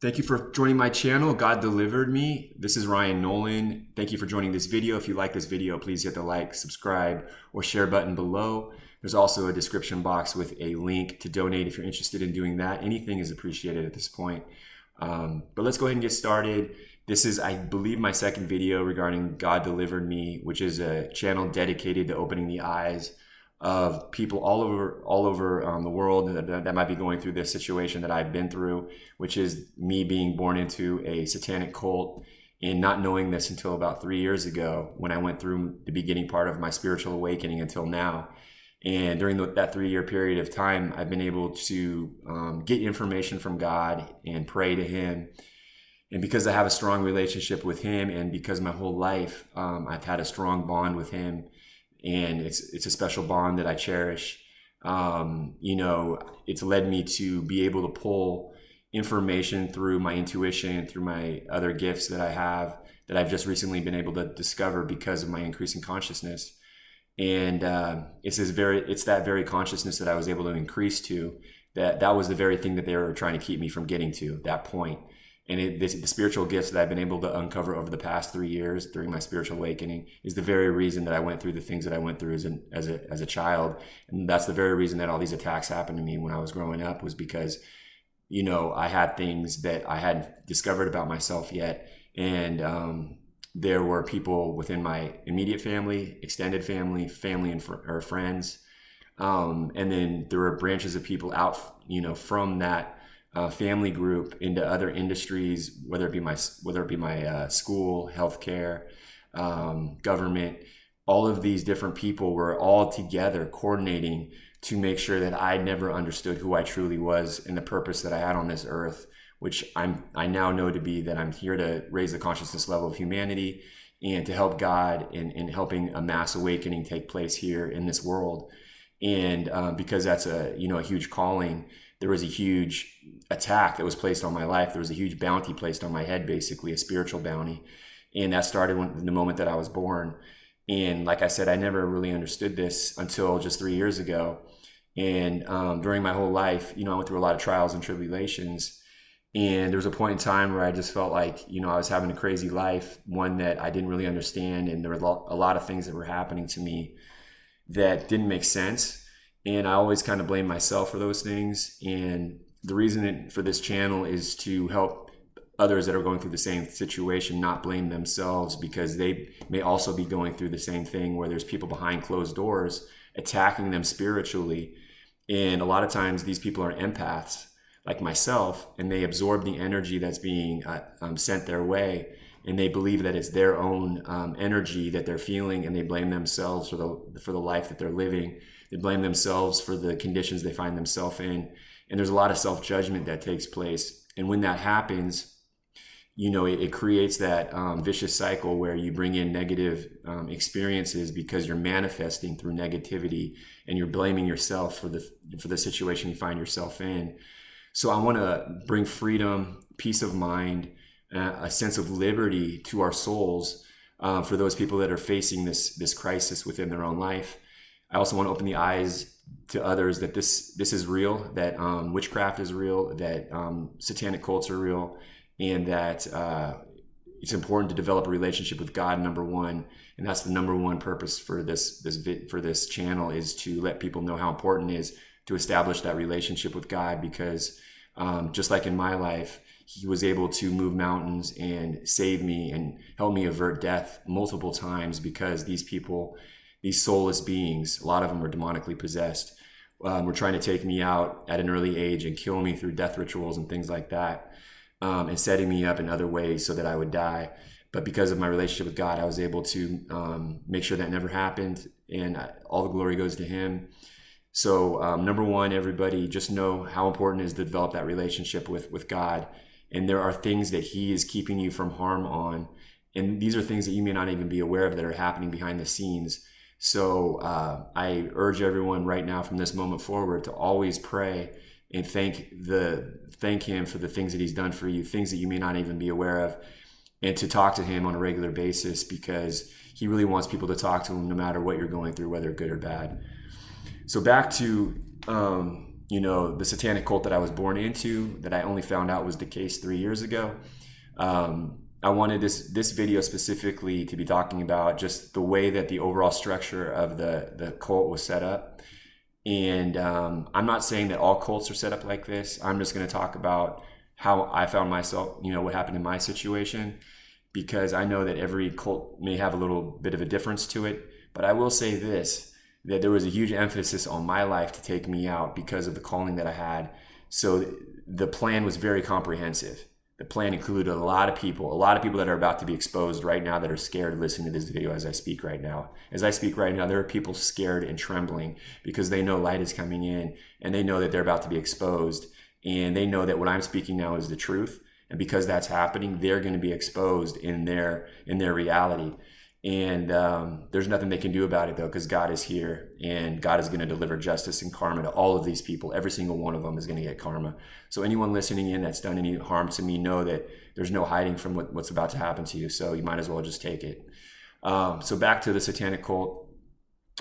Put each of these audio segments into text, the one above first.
Thank you for joining my channel, God Delivered Me. This is Ryan Nolan. Thank you for joining this video. If you like this video, please hit the like, subscribe, or share button below. There's also a description box with a link to donate if you're interested in doing that. Anything is appreciated at this point. But let's go ahead and get started. This is, I believe, my second video regarding God Delivered Me, which is a channel dedicated to opening the eyes of people all over the world that might be going through this situation that I've been through, which is me being born into a satanic cult and not knowing this until about 3 years ago when I went through the beginning part of my spiritual awakening until now. And during that 3-year period of time, I've been able to get information from God and pray to Him. And because I have a strong relationship with Him, and because my whole life I've had a strong bond with Him, and it's a special bond that I cherish. It's led me to be able to pull information through my intuition, through my other gifts that I have, that I've just recently been able to discover because of my increasing consciousness. And it's that very consciousness that I was able to increase to, that was the very thing that they were trying to keep me from getting to, that point. And the spiritual gifts that I've been able to uncover over the past 3 years during my spiritual awakening is the very reason that I went through the things that I went through as a child. And that's the very reason that all these attacks happened to me when I was growing up, was because, I had things that I hadn't discovered about myself yet. And there were people within my immediate family, extended family, or friends. And then there were branches of people out, from that family group into other industries, whether it be my school, healthcare, government. All of these different people were all together coordinating to make sure that I never understood who I truly was and the purpose that I had on this earth, which I now know to be that I'm here to raise the consciousness level of humanity and to help God in helping a mass awakening take place here in this world. And because that's a huge calling, there was a huge attack that was placed on my life. There was a huge bounty placed on my head, basically a spiritual bounty. And that started the moment that I was born. And like I said, I never really understood this until just 3 years ago. And during my whole life, I went through a lot of trials and tribulations. And there was a point in time where I just felt like, I was having a crazy life, one that I didn't really understand. And there were a lot of things that were happening to me that didn't make sense. And I always kind of blame myself for those things. And the reason for this channel is to help others that are going through the same situation not blame themselves, because they may also be going through the same thing, where there's people behind closed doors attacking them spiritually. And a lot of times these people are empaths like myself, and they absorb the energy that's being sent their way. And they believe that it's their own energy that they're feeling, and they blame themselves for the life that they're living. They blame themselves for the conditions they find themselves in. And there's a lot of self-judgment that takes place. And when that happens, it creates that vicious cycle where you bring in negative experiences because you're manifesting through negativity, and you're blaming yourself for the situation you find yourself in. So I want to bring freedom, peace of mind, a sense of liberty to our souls for those people that are facing this crisis within their own life. I also want to open the eyes to others that this is real, that witchcraft is real, that satanic cults are real, and that it's important to develop a relationship with God, number one. And that's the number one purpose for this channel, is to let people know how important it is to establish that relationship with God, because just like in my life, He was able to move mountains and save me and help me avert death multiple times, because these people, these soulless beings, a lot of them are demonically possessed, were trying to take me out at an early age and kill me through death rituals and things like that, and setting me up in other ways so that I would die. But because of my relationship with God, I was able to make sure that never happened, and all the glory goes to Him. So number one, everybody, just know how important it is to develop that relationship with God. And there are things that He is keeping you from harm on. And these are things that you may not even be aware of that are happening behind the scenes. So I urge everyone right now, from this moment forward, to always pray and thank Him for the things that He's done for you, things that you may not even be aware of, and to talk to Him on a regular basis, because He really wants people to talk to Him no matter what you're going through, whether good or bad. So back to the Satanic cult that I was born into, that I only found out was the case 3 years ago. I wanted this video specifically to be talking about just the way that the overall structure of the cult was set up. And I'm not saying that all cults are set up like this. I'm just going to talk about how I found myself, what happened in my situation, because I know that every cult may have a little bit of a difference to it. But I will say this, that there was a huge emphasis on my life to take me out because of the calling that I had. So the plan was very comprehensive. The plan included a lot of people that are about to be exposed right now that are scared of listening to this video as I speak right now. As I speak right now, there are people scared and trembling because they know light is coming in, and they know that they're about to be exposed, and they know that what I'm speaking now is the truth. And because that's happening, they're going to be exposed in their reality. And there's nothing they can do about it, though, because God is here, and God is going to deliver justice and karma to all of these people. Every single one of them is going to get karma. So anyone listening in that's done any harm to me, know that there's no hiding from what's about to happen to you. So you might as well just take it. So back to the Satanic cult.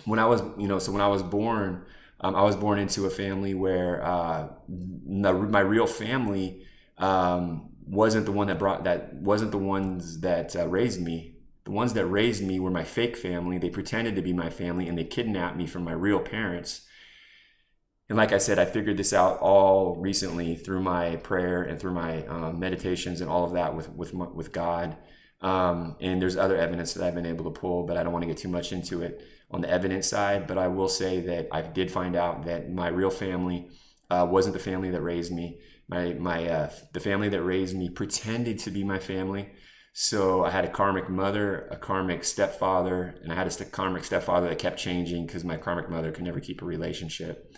When I was born, I was born into a family where my real family wasn't the ones that raised me. The ones that raised me were my fake family. They pretended to be my family, and they kidnapped me from my real parents. And like I said, I figured this out all recently through my prayer and through my meditations and all of that with God. And there's other evidence that I've been able to pull, but I don't want to get too much into it on the evidence side. But I will say that I did find out that my real family wasn't the family that raised me. The family that raised me pretended to be my family. So I had a karmic mother, a karmic stepfather, and I had a karmic stepfather that kept changing because my karmic mother could never keep a relationship.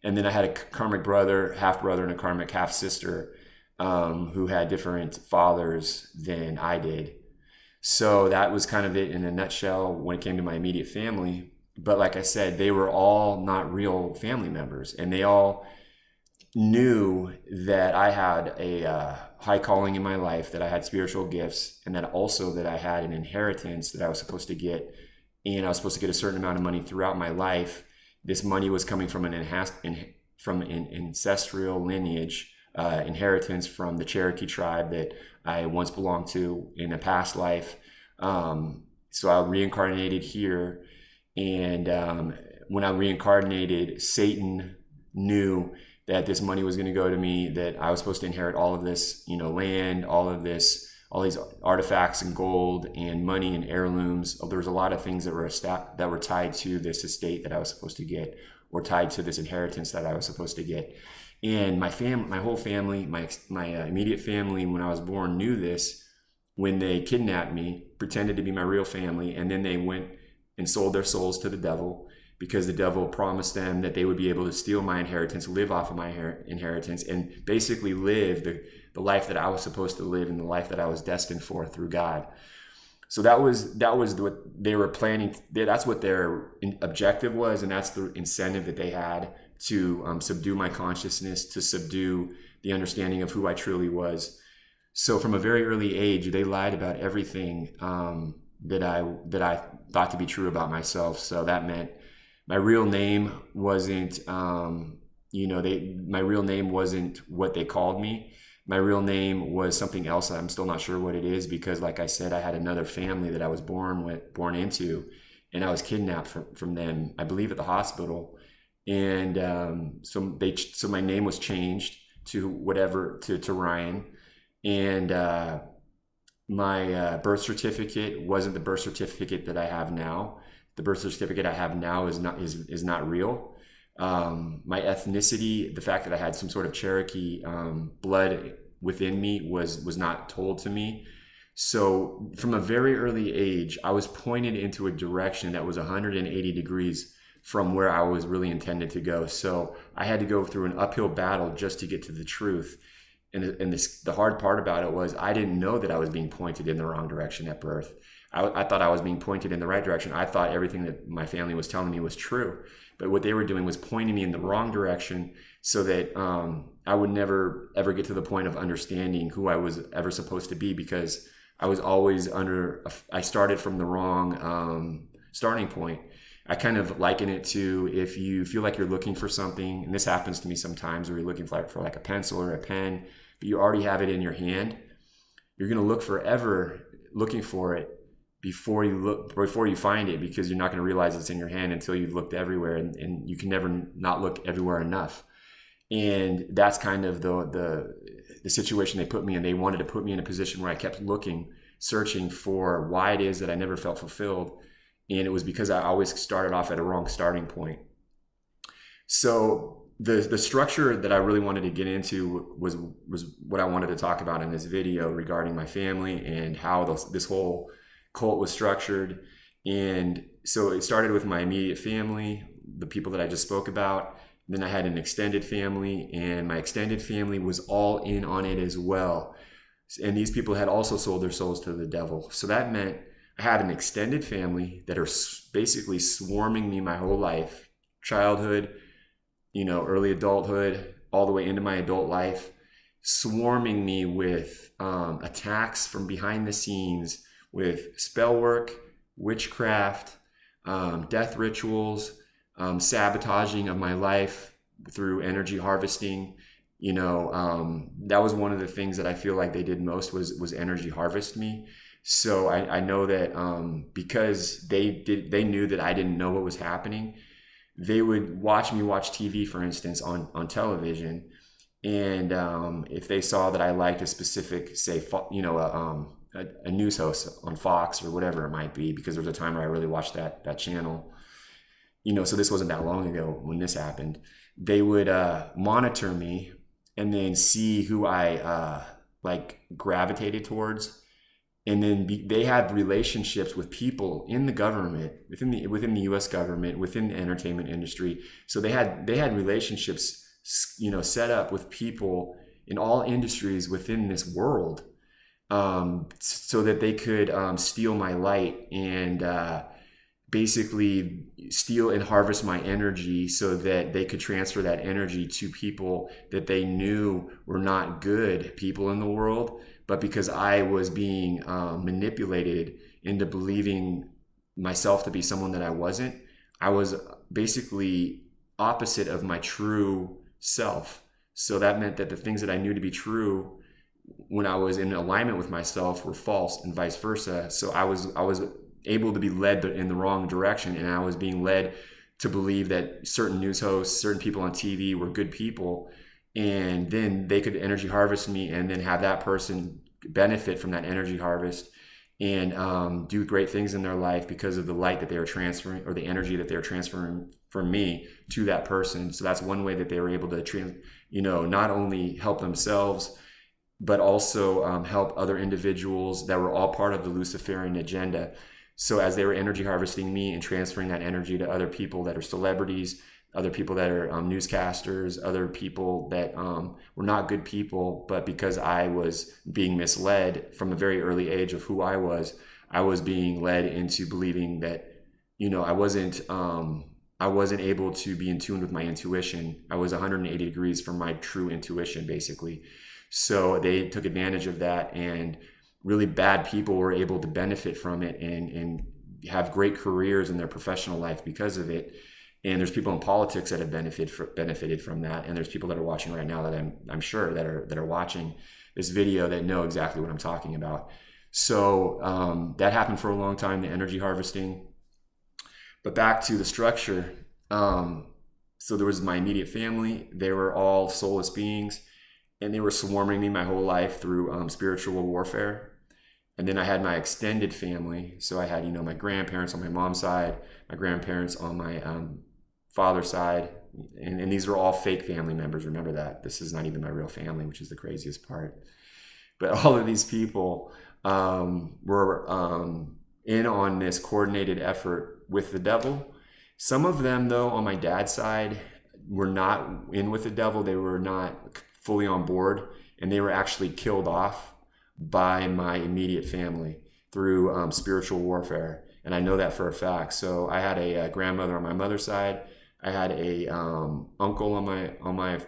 And then I had a karmic brother, half brother, and a karmic half sister who had different fathers than I did. So that was kind of it in a nutshell when it came to my immediate family. But like I said, they were all not real family members, and they all knew that I had a high calling in my life, that I had spiritual gifts, and that also that I had an inheritance that I was supposed to get, and I was supposed to get a certain amount of money throughout my life. This money was coming from an ancestral lineage, inheritance from the Cherokee tribe that I once belonged to in a past life. So I reincarnated here, and when I reincarnated, Satan knew that this money was going to go to me, that I was supposed to inherit all of this, land, all these artifacts and gold and money and heirlooms. There was a lot of things that were tied to this estate that I was supposed to get, or tied to this inheritance that I was supposed to get. And my whole family, my immediate family, when I was born, knew this when they kidnapped me, pretended to be my real family, and then they went and sold their souls to the devil, because the devil promised them that they would be able to steal my inheritance, live off of my inheritance, and basically live the life that I was supposed to live and the life that I was destined for through God. So that was what they were planning. That's what their objective was, and that's the incentive that they had to subdue my consciousness, to subdue the understanding of who I truly was. So from a very early age, they lied about everything that I thought to be true about myself. So that meant my real name wasn't, my real name wasn't what they called me. My real name was something else that I'm still not sure what it is, because like I said, I had another family that I was born into, and I was kidnapped from them, I believe at the hospital. And so my name was changed to Ryan. And my birth certificate wasn't the birth certificate that I have now. The birth certificate I have now is not real. My ethnicity, the fact that I had some sort of Cherokee blood within me was not told to me. So from a very early age, I was pointed into a direction that was 180 degrees from where I was really intended to go. So I had to go through an uphill battle just to get to the truth. And the hard part about it was I didn't know that I was being pointed in the wrong direction at birth. I thought I was being pointed in the right direction. I thought everything that my family was telling me was true. But what they were doing was pointing me in the wrong direction so that I would never, ever get to the point of understanding who I was ever supposed to be, because I was always I started from the wrong starting point. I kind of liken it to if you feel like you're looking for something, and this happens to me sometimes, where you're looking for like a pencil or a pen, but you already have it in your hand. You're going to look forever looking for it before you find it, because you're not going to realize it's in your hand until you've looked everywhere, and you can never not look everywhere enough. And that's kind of the situation they put me in. They wanted to put me in a position where I kept looking, searching for why it is that I never felt fulfilled. And it was because I always started off at a wrong starting point. So the structure that I really wanted to get into was what I wanted to talk about in this video regarding my family and how this whole cult was structured. And so it started with my immediate family, the people that I just spoke about. Then I had an extended family, and my extended family was all in on it as well. And these people had also sold their souls to the devil. So that meant I had an extended family that are basically swarming me my whole life, childhood, early adulthood, all the way into my adult life, swarming me with attacks from behind the scenes, with spell work, witchcraft, death rituals, sabotaging of my life through energy harvesting. That was one of the things that I feel like they did most was energy harvest me. So I know that because they knew that I didn't know what was happening, they would watch me watch TV, for instance, on television. And if they saw that I liked a specific, say, a news host on Fox or whatever it might be, because there was a time where I really watched that channel, so this wasn't that long ago when this happened, they would monitor me and then see who I gravitated towards. And then they had relationships with people in the government, within the U.S. government, within the entertainment industry. So they had relationships, set up with people in all industries within this world, so that they could steal my light and basically steal and harvest my energy, so that they could transfer that energy to people that they knew were not good people in the world. But because I was being manipulated into believing myself to be someone that I wasn't, I was basically opposite of my true self. So that meant that the things that I knew to be true when I was in alignment with myself were false, and vice versa. So I was able to be led in the wrong direction, and I was being led to believe that certain news hosts, certain people on TV were good people, and then they could energy harvest me, and then have that person benefit from that energy harvest and do great things in their life because of the light that they were transferring, or the energy that they were transferring from me to that person. So that's one way that they were able to not only help themselves, but also help other individuals that were all part of the Luciferian agenda. So as they were energy harvesting me and transferring that energy to other people that are celebrities, other people that are newscasters, other people that were not good people, but because I was being misled from a very early age of who I was being led into believing that, I wasn't able to be in tune with my intuition. I was 180 degrees from my true intuition, basically. So they took advantage of that, and really bad people were able to benefit from it and have great careers in their professional life because of it. And there's people in politics that have benefited from that. And there's people that are watching right now that I'm sure that are watching this video that know exactly what I'm talking about. So that happened for a long time, the energy harvesting. But back to the structure. So there was my immediate family. They were all soulless beings, and they were swarming me my whole life through spiritual warfare. And then I had my extended family. So I had, my grandparents on my mom's side, my grandparents on my father's side. And these are all fake family members. Remember that. This is not even my real family, which is the craziest part. But all of these people were in on this coordinated effort with the devil. Some of them, though, on my dad's side, were not in with the devil. They were not fully on board. And they were actually killed off by my immediate family through spiritual warfare, and I know that for a fact. So I had a grandmother on my mother's side. I had a uncle I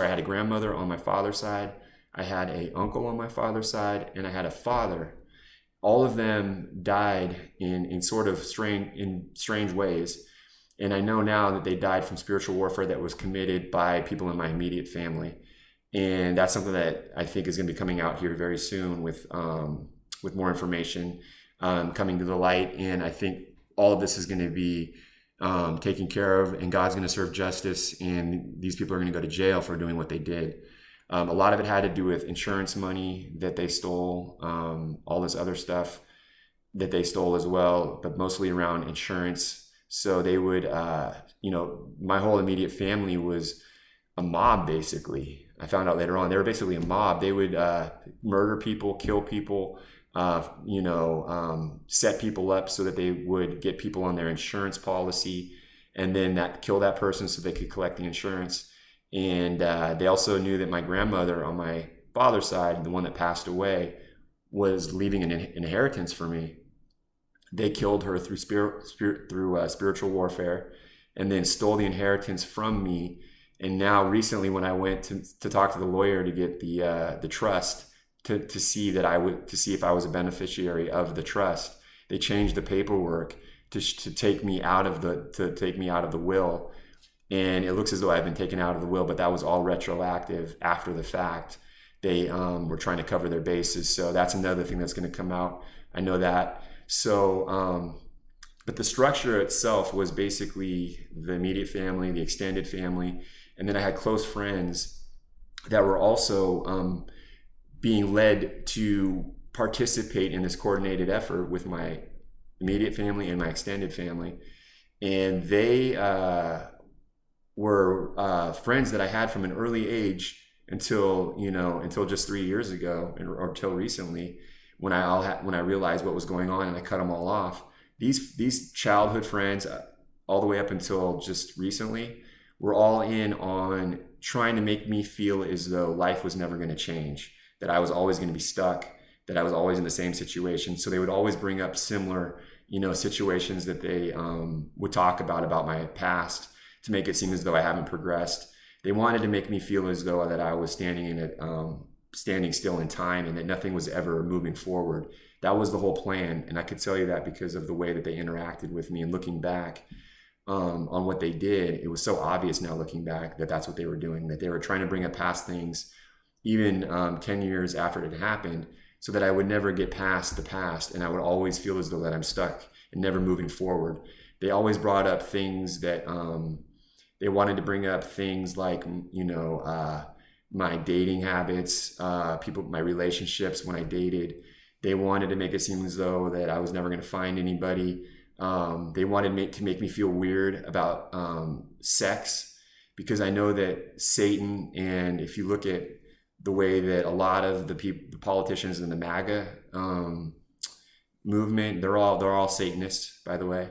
had a grandmother on my father's side. I had a uncle on my father's side, and I had a father all of them died in sort of strange ways. And I know now that they died from spiritual warfare that was committed by people in my immediate family. And that's something that I think is going to be coming out here very soon with more information coming to the light. And I think all of this is going to be taken care of, and God's going to serve justice, and these people are going to go to jail for doing what they did. A lot of it had to do with insurance money that they stole, all this other stuff that they stole as well, but mostly around insurance. So they would, my whole immediate family was a mob, basically. I found out later on they were basically a mob. They would murder people, kill people, set people up so that they would get people on their insurance policy, and then kill that person so they could collect the insurance. And they also knew that my grandmother on my father's side, the one that passed away, was leaving an inheritance for me. They killed her through spiritual warfare, and then stole the inheritance from me. And now recently, when I went to talk to the lawyer to get the trust to see if I was a beneficiary of the trust, they changed the paperwork to take me out of the will. And it looks as though I've been taken out of the will, but that was all retroactive after the fact. They were trying to cover their bases. So that's another thing that's going to come out. I know that. So, but the structure itself was basically the immediate family, the extended family. And then I had close friends that were also being led to participate in this coordinated effort with my immediate family and my extended family. And they were friends that I had from an early age until just 3 years ago, or until recently, when I realized what was going on and I cut them all off. These childhood friends, all the way up until just recently, were all in on trying to make me feel as though life was never going to change, that I was always going to be stuck, that I was always in the same situation. So they would always bring up similar, situations that they would talk about my past, to make it seem as though I haven't progressed. They wanted to make me feel as though that I was standing still in time, and that nothing was ever moving forward. That was the whole plan. And I could tell you that because of the way that they interacted with me. And looking back on what they did, it was so obvious now looking back that that's what they were doing, that they were trying to bring up past things, even 10 years after it had happened, so that I would never get past the past, and I would always feel as though that I'm stuck and never moving forward. They always brought up things that they wanted to bring up things like, my dating habits, my relationships when I dated. They wanted to make it seem as though that I was never going to find anybody. They wanted to make me feel weird about sex, because I know that Satan, and if you look at the way that a lot of the politicians in the MAGA movement, they're all Satanists, by the way.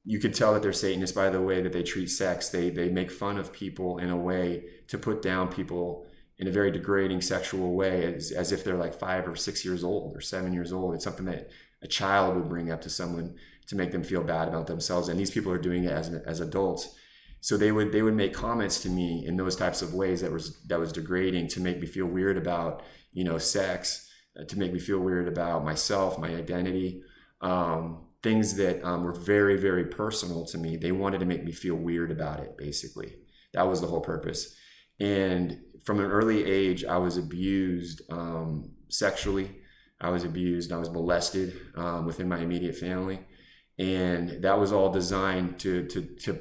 You could tell that they're Satanists by the way that they treat sex. They make fun of people in a way to put down people in a very degrading sexual way, as if they're like 5 or 6 years old or 7 years old. It's something that a child would bring up to someone to make them feel bad about themselves. And these people are doing it as adults. So they would make comments to me in those types of ways that was degrading, to make me feel weird about, sex, to make me feel weird about myself, my identity, things that were very, very personal to me. They wanted to make me feel weird about it, basically. That was the whole purpose. And from an early age, I was abused sexually. I was abused. I was molested within my immediate family. And that was all designed to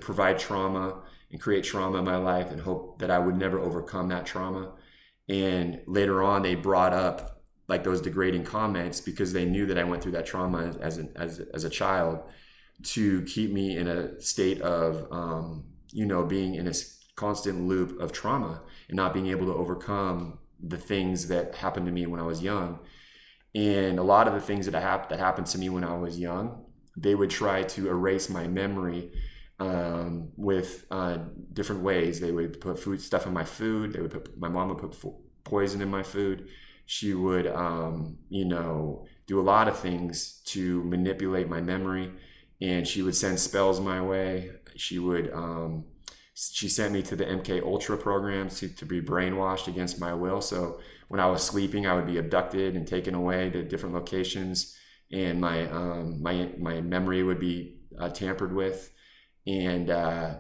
provide trauma and create trauma in my life, and hope that I would never overcome that trauma. And later on, they brought up like those degrading comments, because they knew that I went through that trauma as a child, to keep me in a state of, being in a constant loop of trauma and not being able to overcome the things that happened to me when I was young. And a lot of the things that happened to me when I was young, they would try to erase my memory with different ways. They would put stuff in my food. My mom would put poison in my food. She would, do a lot of things to manipulate my memory, and she would send spells my way. She sent me to the MK Ultra programs to be brainwashed against my will. So when I was sleeping, I would be abducted and taken away to different locations and my memory would be tampered with. And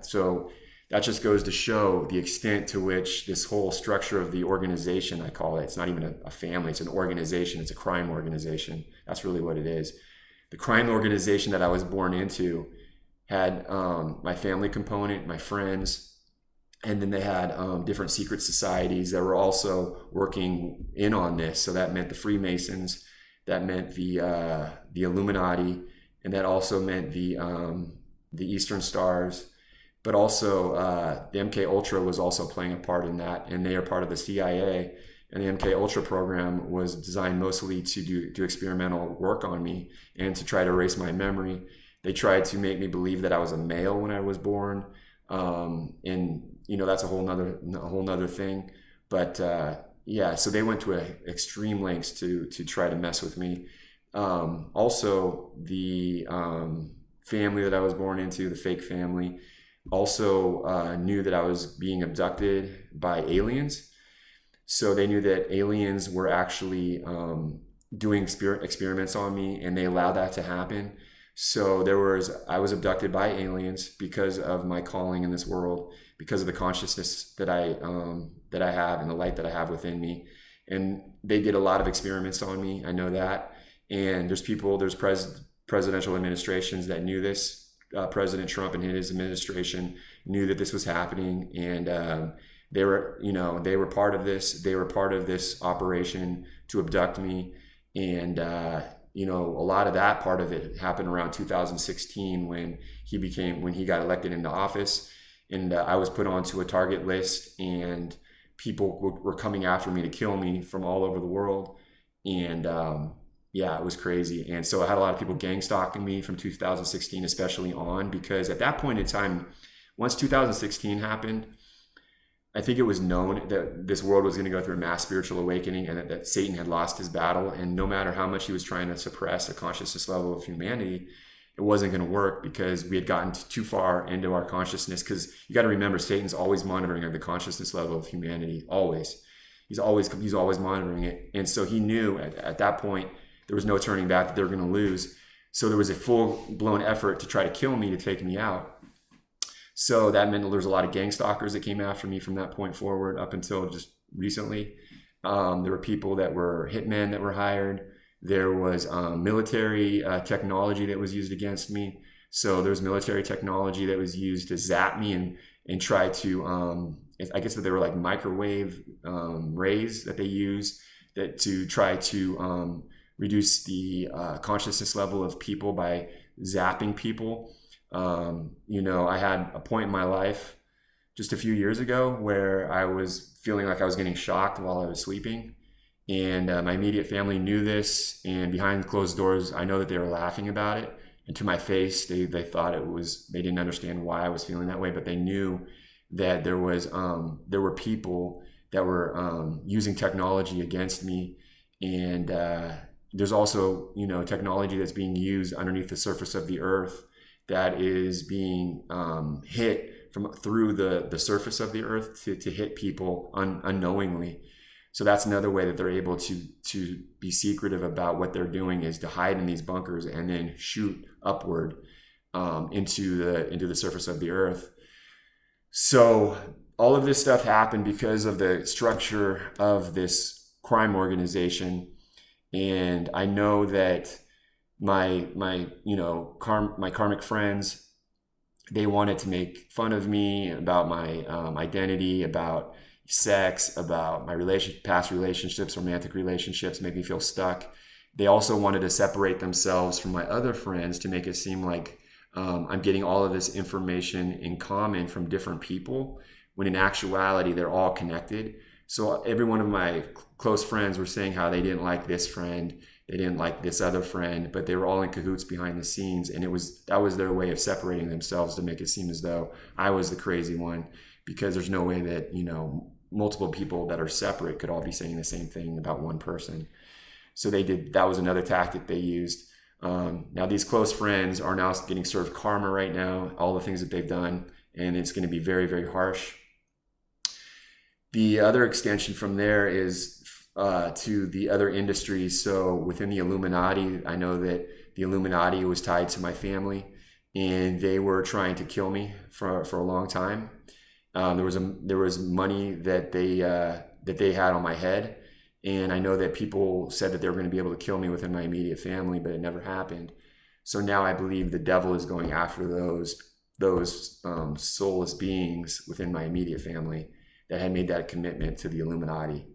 so that just goes to show the extent to which this whole structure of the organization, I call it, it's not even a family, it's an organization, it's a crime organization. That's really what it is. The crime organization that I was born into had my family component, my friends, and then they had different secret societies that were also working in on this. So that meant the Freemasons, that meant the Illuminati, and that also meant the Eastern Stars. But also the MK Ultra was also playing a part in that, and they are part of the CIA. And the MK Ultra program was designed mostly to do experimental work on me and to try to erase my memory. They tried to make me believe that I was a male when I was born, and that's a whole nother thing. But yeah, so they went to extreme lengths to try to mess with me. Also, the family that I was born into, the fake family, also knew that I was being abducted by aliens. So they knew that aliens were actually doing experiments on me, and they allowed that to happen. So I was abducted by aliens because of my calling in this world, because of the consciousness that I have and the light that I have within me. And they did a lot of experiments on me. I know that. And there's presidential administrations that knew this. President Trump and his administration knew that this was happening, and they were part of this. They were part of this operation to abduct me, and a lot of that part of it happened around 2016 when he got elected into office, and I was put onto a target list, and people were coming after me to kill me from all over the world, and yeah, it was crazy. And so I had a lot of people gang stalking me from 2016, especially on, because at that point in time, once 2016 happened, I think it was known that this world was going to go through a mass spiritual awakening, and that Satan had lost his battle. And no matter how much he was trying to suppress the consciousness level of humanity, it wasn't going to work, because we had gotten too far into our consciousness. Because you got to remember, Satan's always monitoring the consciousness level of humanity. Always. He's always monitoring it. And so he knew at that point, there was no turning back, that they were going to lose. So there was a full-blown effort to try to kill me, to take me out. So that meant there was a lot of gang stalkers that came after me from that point forward up until just recently. There were people that were hitmen that were hired. There was military technology that was used against me. So there was military technology that was used to zap me and try to, I guess that they were like microwave rays that they use to try to reduce the consciousness level of people by zapping people. I had a point in my life just a few years ago where I was feeling like I was getting shocked while I was sleeping. And my immediate family knew this, and behind closed doors, I know that they were laughing about it. And to my face, they thought they didn't understand why I was feeling that way, but they knew that there were people that were using technology against me. And there's also, technology that's being used underneath the surface of the earth that is being hit through the surface of the earth to hit people unknowingly. So that's another way that they're able to be secretive about what they're doing, is to hide in these bunkers and then shoot upward into the surface of the earth. So all of this stuff happened because of the structure of this crime organization. And I know that my karmic friends, they wanted to make fun of me about my identity, about sex, about my past relationships, romantic relationships, make me feel stuck. They also wanted to separate themselves from my other friends to make it seem like I'm getting all of this information in common from different people, when in actuality, they're all connected. So every one of my close friends were saying how they didn't like this friend, they didn't like this other friend, but they were all in cahoots behind the scenes. And that was their way of separating themselves to make it seem as though I was the crazy one, because there's no way that, multiple people that are separate could all be saying the same thing about one person. So that was another tactic they used. Now these close friends are now getting served karma right now, all the things that they've done, and it's going to be very, very harsh. The other extension from there is to the other industries. So within the Illuminati, I know that the Illuminati was tied to my family, and they were trying to kill me for a long time. There was money that they had on my head, and I know that people said that they were going to be able to kill me within my immediate family, but it never happened. So now I believe the devil is going after those soulless beings within my immediate family that had made that commitment to the Illuminati.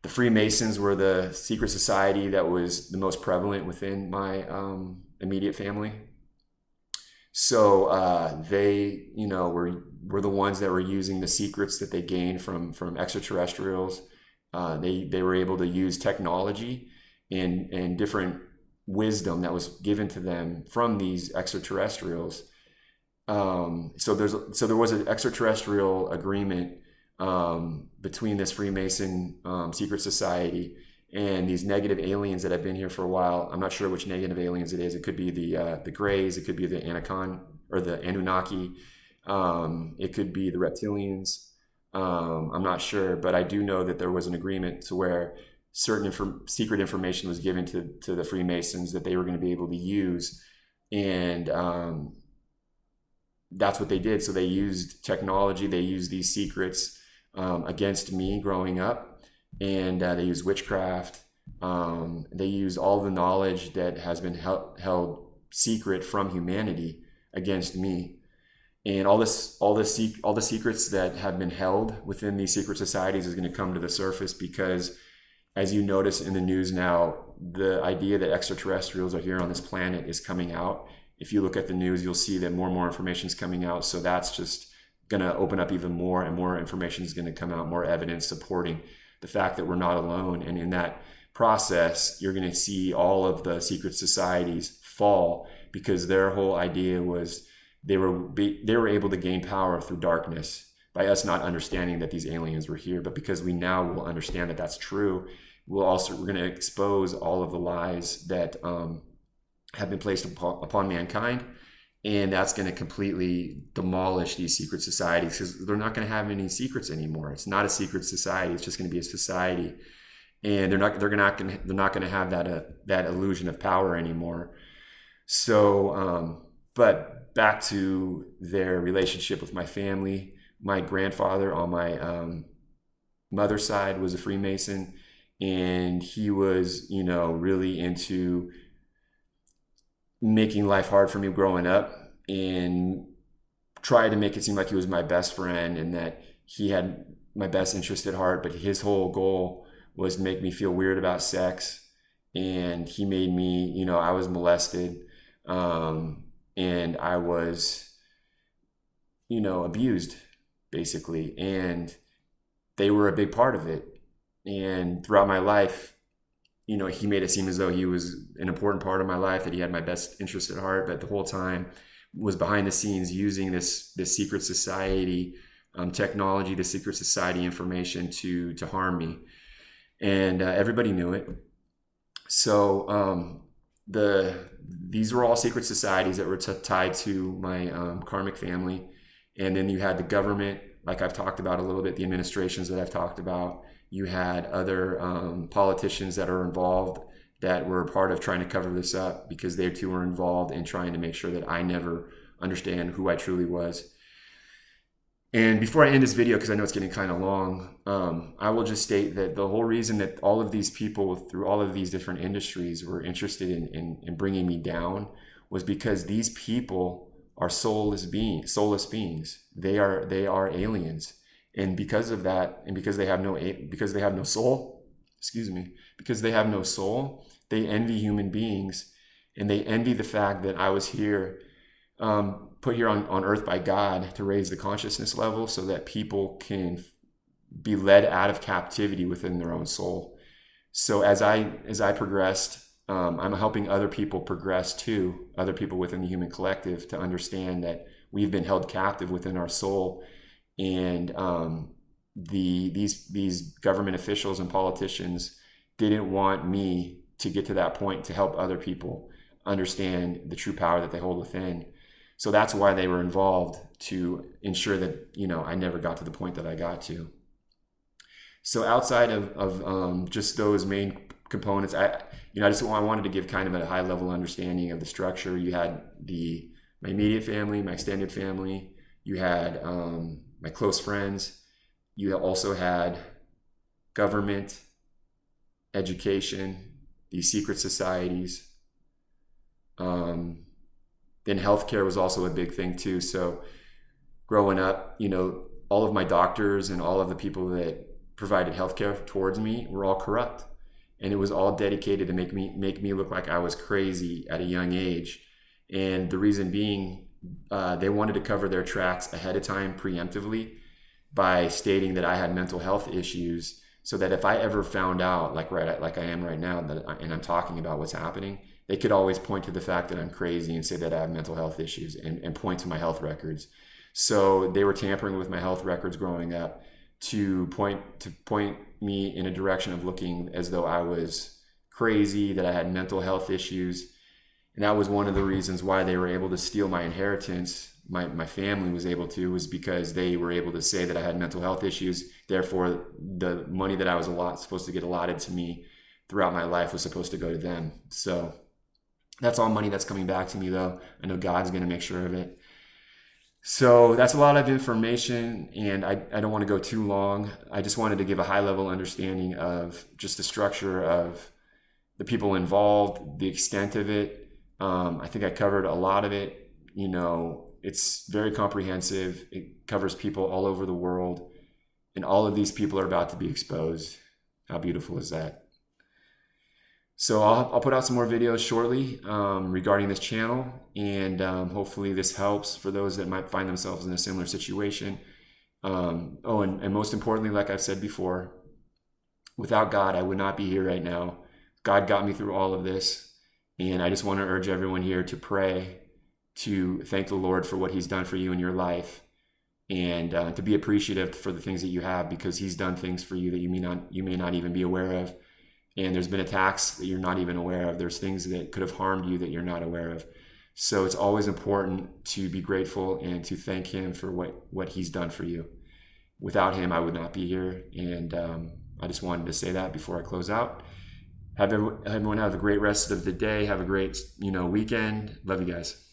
The Freemasons were the secret society that was the most prevalent within my immediate family. So they, were the ones that were using the secrets that they gained from extraterrestrials. They were able to use technology and different wisdom that was given to them from these extraterrestrials. So there was an extraterrestrial agreement between this Freemason secret society and these negative aliens that have been here for a while. I'm not sure which negative aliens it is. It could be the Greys. It could be the Anakin or the Anunnaki. It could be the reptilians. I'm not sure, but I do know that there was an agreement to where certain secret information was given to the Freemasons that they were going to be able to use, and that's what they did. So they used technology. They used these secrets against me growing up, and they used witchcraft. They used all the knowledge that has been held secret from humanity against me, and all the secrets that have been held within these secret societies is going to come to the surface, because as you notice in the news now, the idea that extraterrestrials are here on this planet is coming out. If you look at the news, you'll see that more and more information is coming out. So that's just going to open up even more, and more information is going to come out, more evidence supporting the fact that we're not alone. And in that process, you're going to see all of the secret societies fall, because their whole idea was they were able to gain power through darkness by us not understanding that these aliens were here. But because we now will understand that that's true, we're going to expose all of the lies that have been placed upon mankind, and that's going to completely demolish these secret societies, because they're not going to have any secrets anymore. It's not a secret society; it's just going to be a society, and they're not going to have that illusion of power anymore. So, but back to their relationship with my family. My grandfather on my mother's side was a Freemason, and he was, really into making life hard for me growing up, and tried to make it seem like he was my best friend and that he had my best interest at heart. But his whole goal was to make me feel weird about sex, and he made me, I was molested, and I was, abused basically, and they were a big part of it. And throughout my life, he made it seem as though he was an important part of my life, that he had my best interest at heart, but the whole time was behind the scenes using this secret society technology, the secret society information to harm me. And everybody knew it. So these were all secret societies that were tied to my karmic family. And then you had the government, like I've talked about a little bit, the administrations that I've talked about. You had other politicians that are involved that were part of trying to cover this up, because they too were involved in trying to make sure that I never understand who I truly was. And before I end this video, because I know it's getting kind of long, I will just state that the whole reason that all of these people through all of these different industries were interested in bringing me down was because these people are soulless beings. They are aliens. And because of that, and because they have no soul, they envy human beings, and they envy the fact that I was here, put here on earth by God to raise the consciousness level so that people can be led out of captivity within their own soul. So as I progressed, I'm helping other people progress too, other people within the human collective, to understand that we've been held captive within our soul. And these government officials and politicians didn't want me to get to that point to help other people understand the true power that they hold within. So that's why they were involved, to ensure that I never got to the point that I got to. So outside of just those main components, I wanted to give kind of a high level understanding of the structure. You had my immediate family, my extended family. You had my close friends. You also had government, education, these secret societies. Then healthcare was also a big thing too. So growing up, all of my doctors and all of the people that provided healthcare towards me were all corrupt, and it was all dedicated to make me look like I was crazy at a young age. And the reason being, they wanted to cover their tracks ahead of time, preemptively, by stating that I had mental health issues, so that if I ever found out, like I am right now, and I'm talking about what's happening, they could always point to the fact that I'm crazy and say that I have mental health issues, and point to my health records. So they were tampering with my health records growing up to point me in a direction of looking as though I was crazy, that I had mental health issues. And that was one of the reasons why they were able to steal my inheritance. My family was able to, was because they were able to say that I had mental health issues. Therefore, the money that I was supposed to get allotted to me throughout my life was supposed to go to them. So that's all money that's coming back to me, though. I know God's going to make sure of it. So that's a lot of information, and I don't want to go too long. I just wanted to give a high-level understanding of just the structure of the people involved, the extent of it. I think I covered a lot of it. It's very comprehensive. It covers people all over the world, and all of these people are about to be exposed. How beautiful is that? So I'll put out some more videos shortly regarding this channel, and hopefully this helps for those that might find themselves in a similar situation. And most importantly, like I've said before, without God, I would not be here right now. God got me through all of this, and I just want to urge everyone here to pray, to thank the Lord for what He's done for you in your life, and to be appreciative for the things that you have, because He's done things for you that you may not even be aware of. And there's been attacks that you're not even aware of. There's things that could have harmed you that you're not aware of. So it's always important to be grateful and to thank Him for what He's done for you. Without Him, I would not be here. And I just wanted to say that before I close out. Everyone have a great rest of the day. Have a great weekend. Love you guys.